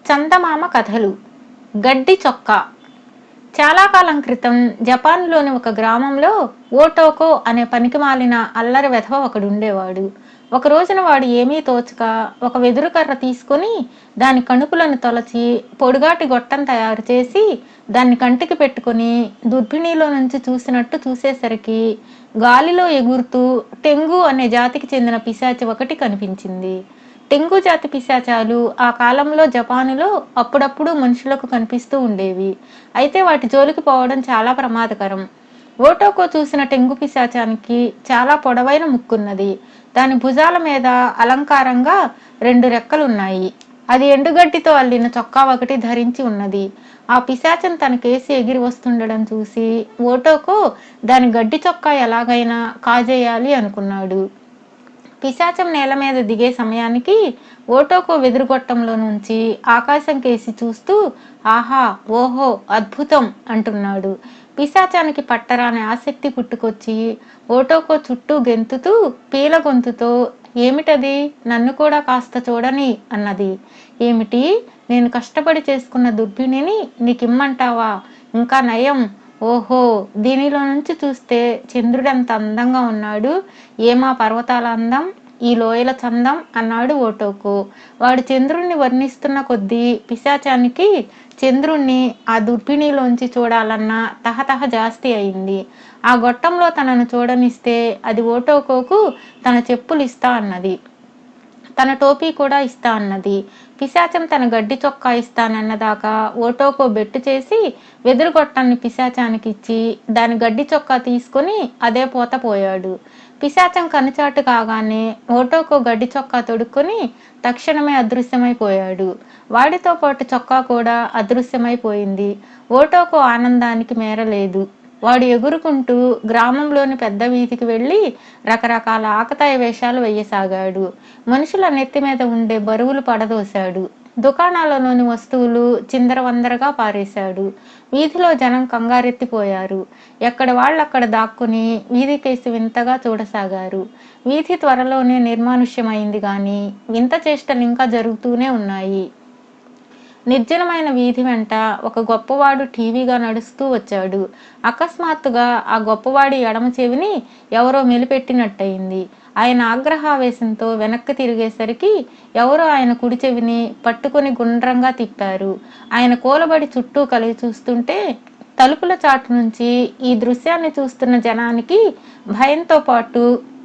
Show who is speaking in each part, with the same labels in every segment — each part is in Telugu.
Speaker 1: చందమామ కథలు. గడ్డి చొక్కా. చాలా కాలం క్రితం జపాన్లోని ఒక గ్రామంలో ఓటోకో అనే పనికిమాలిన అల్లరి వెధవ ఒకడుండేవాడు. ఒక రోజున వాడు ఏమీ తోచక ఒక వెదురు కర్ర తీసుకుని దాని కణుపులను తొలచి పొడుగాటి గొట్టం తయారు చేసి దాన్ని కంటికి పెట్టుకుని దుర్బిణిలో నుంచి చూసినట్టు చూసేసరికి గాలిలో ఎగురుతూ టెంగు అనే జాతికి చెందిన పిశాచి ఒకటి కనిపించింది. టెంగు జాతి పిశాచాలు ఆ కాలంలో జపానులో అప్పుడప్పుడు మనుషులకు కనిపిస్తూ ఉండేవి. అయితే వాటి జోలికి పోవడం చాలా ప్రమాదకరం. ఓటోకో చూసిన టెంగు పిశాచానికి చాలా పొడవైన ముక్కున్నది. దాని భుజాల మీద అలంకారంగా 2 రెక్కలున్నాయి. అది ఎండుగడ్డితో అల్లిన చొక్కా ఒకటి ధరించి ఉన్నది. ఆ పిశాచం తన కేసి ఎగిరి వస్తుండడం చూసి ఓటోకో దాని గడ్డి చొక్కా ఎలాగైనా కాజేయాలి అనుకున్నాడు. పిశాచం నేల మీద దిగే సమయానికి ఓటోకో వెదురుగొట్టంలో నుంచి ఆకాశం కేసి చూస్తూ ఆహా, ఓహో, అద్భుతం అంటున్నాడు. పిశాచానికి పట్టరాని ఆసక్తి పుట్టుకొచ్చి ఓటోకో చుట్టూ గెంతుతూ పీల గొంతుతో ఏమిటది, నన్ను కూడా కాస్త చూడని అన్నది. ఏమిటి, నేను కష్టపడి చేసుకున్న దుర్బిణిని నీకిమ్మంటావా? ఇంకా నయం. ఓహో, దీనిలో నుంచి చూస్తే చంద్రుడంత అందంగా ఉన్నాడు. ఏమా పర్వతాల అందం, ఈ లోయల చందం అన్నాడు ఓటోకో. వాడు చంద్రుణ్ణి వర్ణిస్తున్న కొద్దీ పిశాచానికి చంద్రుణ్ణి ఆ దుర్బిణిలోంచి చూడాలన్న తహతహ జాస్తి అయింది. ఆ గొట్టంలో తనను చూడనిస్తే అది ఓటోకోకు తన చెప్పులు ఇస్తా అన్నది, తన టోపీ కూడా ఇస్తా అన్నది. పిశాచం తన గడ్డి చొక్కా ఇస్తానన్నదాకా ఓటోకో బెట్టు చేసి వెదురు గొట్టాన్ని పిశాచానికి ఇచ్చి దాని గడ్డి చొక్కా తీసుకుని అదే పోత పోయాడు. పిశాచం కనుచాటు కాగానే ఓటోకో గడ్డి చొక్కా తొడుక్కుని తక్షణమే అదృశ్యమైపోయాడు. వాడితో పాటు చొక్కా కూడా అదృశ్యమైపోయింది. ఓటోకో ఆనందానికి మేరలేదు. వాడు ఎగురుకుంటూ గ్రామంలోని పెద్ద వీధికి వెళ్ళి రకరకాల ఆకతాయి వేషాలు వేయసాగాడు. మనుషుల నెత్తి మీద ఉండే బరువులు పడదోశాడు. దుకాణాలలోని వస్తువులు చిందరవందరగా పారేశాడు. వీధిలో జనం కంగారెత్తిపోయారు. ఎక్కడ వాళ్ళక్కడ దాక్కుని వీధికేసి వింతగా చూడసాగారు. వీధి త్వరలోనే నిర్మానుష్యమైంది గాని వింత చేష్టలు ఇంకా జరుగుతూనే ఉన్నాయి. నిర్జనమైన వీధి వెంట ఒక గొప్పవాడు టీవీగా నడుస్తూ వచ్చాడు. అకస్మాత్తుగా ఆ గొప్పవాడి ఎడమ చెవిని ఎవరో మెలిపెట్టినట్టయింది. ఆయన ఆగ్రహావేశంతో వెనక్కి తిరిగేసరికి ఎవరో ఆయన కుడి చెవిని పట్టుకుని గుండ్రంగా తిప్పారు. ఆయన కూలబడి చుట్టూ కలిగి చూస్తుంటే తలుపుల చాటు నుంచి ఈ దృశ్యాన్ని చూస్తున్న జనానికి భయంతో పాటు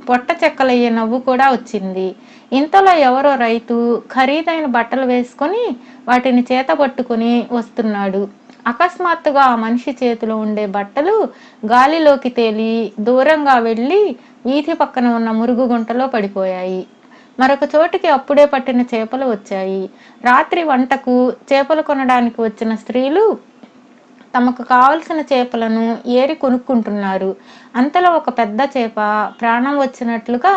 Speaker 1: పొట్ట చెక్కలయ్యే నవ్వు కూడా వచ్చింది. ఇంతలో ఎవరో రైతు ఖరీదైన బట్టలు వేసుకొని వాటిని చేత పట్టుకుని వస్తున్నాడు. అకస్మాత్తుగా ఆ మనిషి చేతిలో ఉండే బట్టలు గాలిలోకి తేలి దూరంగా వెళ్ళి వీధి పక్కన ఉన్న మురుగు గుంటలో పడిపోయాయి. మరొక చోటికి అప్పుడే పట్టిన చేపలు వచ్చాయి. రాత్రి వంటకు చేపలు కొనడానికి వచ్చిన స్త్రీలు తమకు కావలసిన చేపలను ఏరి కొనుక్కుంటున్నారు. అంతలో ఒక పెద్ద చేప ప్రాణం వచ్చినట్లుగా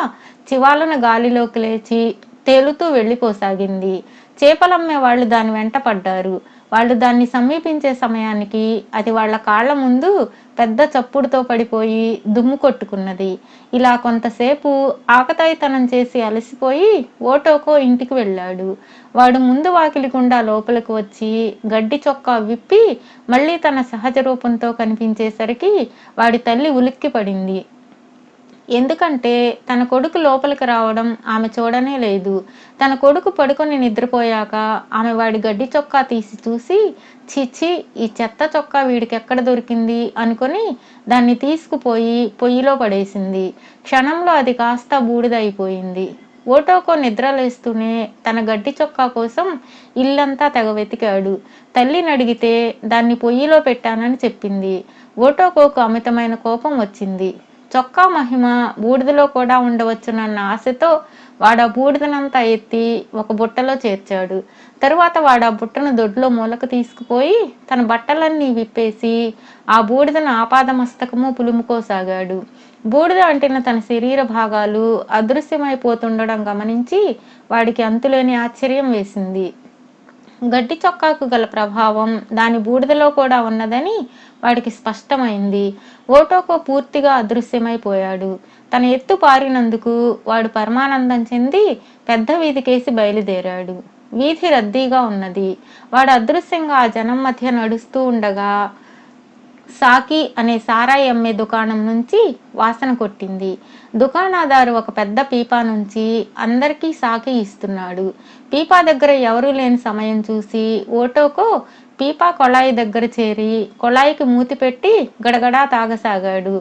Speaker 1: చివాలున గాలిలోకి లేచి తేలుతూ వెళ్ళిపోసాగింది. చేపలమ్మే వాళ్ళు దాని వెంట పడ్డారు. వాళ్ళు దాన్ని సమీపించే సమయానికి అది వాళ్ళ కాళ్ల ముందు పెద్ద చప్పుడుతో పడిపోయి దుమ్ము కొట్టుకున్నది. ఇలా కొంతసేపు ఆకతాయితనం చేసి అలసిపోయి ఓటోకో ఇంటికి వెళ్ళాడు. వాడు ముందు వాకిలి గుండా లోపలికి వచ్చి గడ్డి చొక్కా విప్పి మళ్ళీ తన సహజ రూపంతో కనిపించేసరికి వాడి తల్లి ఉలిక్కి పడింది. ఎందుకంటే తన కొడుకు లోపలికి రావడం ఆమె చూడనే లేదు. తన కొడుకు పడుకొని నిద్రపోయాక ఆమె వాడి గడ్డి చొక్కా తీసి చూసి చిచ్చి, ఈ చెత్త చొక్కా వీడికి ఎక్కడ దొరికింది అనుకొని దాన్ని తీసుకుపోయి పొయ్యిలో పడేసింది. క్షణంలో అది కాస్త బూడిదైపోయింది. ఓటోకో నిద్రలేస్తూనే తన గడ్డి చొక్కా కోసం ఇల్లంతా తెగ వెతికాడు. తల్లిని అడిగితే దాన్ని పొయ్యిలో పెట్టానని చెప్పింది. ఓటోకోకు అమితమైన కోపం వచ్చింది. చొక్కా మహిమ బూడిదలో కూడా ఉండవచ్చునన్న ఆశతో వాడు ఆ బూడిదనంతా ఎత్తి ఒక బుట్టలో చేర్చాడు. తరువాత వాడు ఆ బుట్టను దొడ్లో మూలకు తీసుకుపోయి తన బట్టలన్నీ విప్పేసి ఆ బూడిదను ఆపాదమస్తకము పులుముకోసాగాడు. బూడిద అంటిన తన శరీర భాగాలు అదృశ్యమైపోతుండడం గమనించి వాడికి అంతులేని ఆశ్చర్యం వేసింది. గడ్డి చొక్కాకు గల ప్రభావం దాని బూడిదలో కూడా ఉన్నదని వాడికి స్పష్టమైంది. ఓటోకో పూర్తిగా అదృశ్యమైపోయాడు. తన ఎత్తు పారినందుకు వాడు పరమానందం చెంది పెద్ద వీధికేసి బయలుదేరాడు. వీధి రద్దీగా ఉన్నది. వాడు అదృశ్యంగా ఆ జనం మధ్య నడుస్తూ ఉండగా సాకి అనే సారాయి అమ్మే దుకాణం నుంచి వాసన కొట్టింది. దుకాణదారు ఒక పెద్ద పీపా నుంచి అందరికీ సాకి ఇస్తున్నాడు. పీపా దగ్గర ఎవరూ లేని సమయం చూసి ఓటోకో పీపా కొళాయి దగ్గర చేరి కొళాయికి మూతి పెట్టి గడగడా తాగసాగాడు.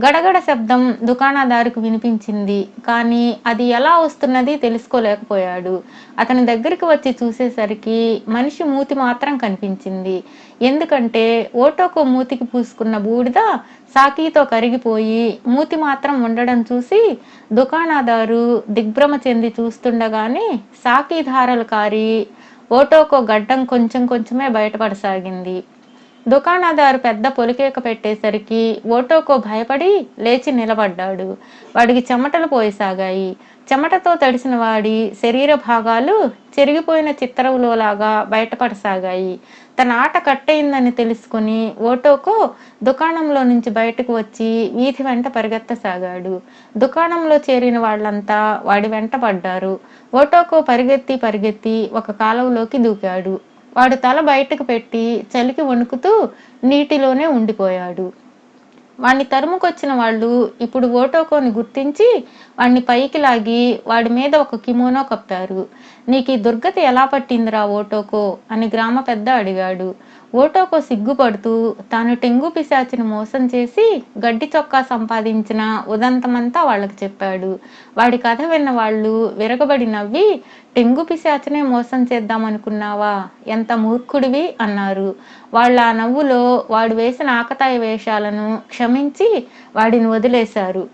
Speaker 1: గడగడ శబ్దం దుకాణదారుకు వినిపించింది, కానీ అది ఎలా వస్తున్నది తెలుసుకోలేకపోయాడు. అతని దగ్గరికి వచ్చి చూసేసరికి మనిషి మూతి మాత్రం కనిపించింది. ఎందుకంటే ఓటోకో మూతికి పూసుకున్న బూడిద సాకీతో కరిగిపోయి మూతి మాత్రం ఉండడం చూసి దుకాణదారు దిగ్భ్రమ చెంది చూస్తుండగానే సాకీ ధారలు కారి ఓటోకో గడ్డం కొంచెం కొంచెమే బయటపడసాగింది. దుకాణదారు పెద్ద పొలికేక పెట్టేసరికి ఓటోకో భయపడి లేచి నిలబడ్డాడు. వాడికి చెమటలు పోయసాగాయి. చెమటతో తడిసిన వాడి శరీర భాగాలు చెరిగిపోయిన చిత్తరువులోలాగా బయటపడసాగాయి. తన ఆట కట్టయిందని తెలుసుకుని ఓటోకో దుకాణంలో నుంచి బయటకు వచ్చి వీధి వెంట పరిగెత్తసాగాడు. దుకాణంలో చేరిన వాళ్ళంతా వాడి వెంట పడ్డారు. ఓటోకో పరిగెత్తి పరిగెత్తి ఒక కాలువలోకి దూకాడు. వాడు తల బయటకు పెట్టి చలికి వణుకుతూ నీటిలోనే ఉండిపోయాడు. వాణ్ణి తరుముకొచ్చిన వాళ్ళు ఇప్పుడు ఓటోకోని గుర్తించి వాణ్ణి పైకి లాగి వాడి మీద ఒక కిమోనో కప్పారు. నీకు ఈ దుర్గతి ఎలా పట్టిందిరా ఓటోకో అని గ్రామ పెద్ద అడిగాడు. ఓటోకో సిగ్గుపడుతూ తాను టెంగు పిశాచిని మోసం చేసి గడ్డి చొక్కా సంపాదించిన ఉదంతమంతా వాళ్ళకి చెప్పాడు. వాడి కథ విన్న వాళ్ళు విరగబడి నవ్వి, టెంగు పిశాచినే మోసం చేద్దామనుకున్నావా, ఎంత మూర్ఖుడివి అన్నారు. వాళ్ళ ఆ నవ్వులో వాడు వేసిన ఆకతాయి వేషాలను క్షమించి వాడిని వదిలేశారు.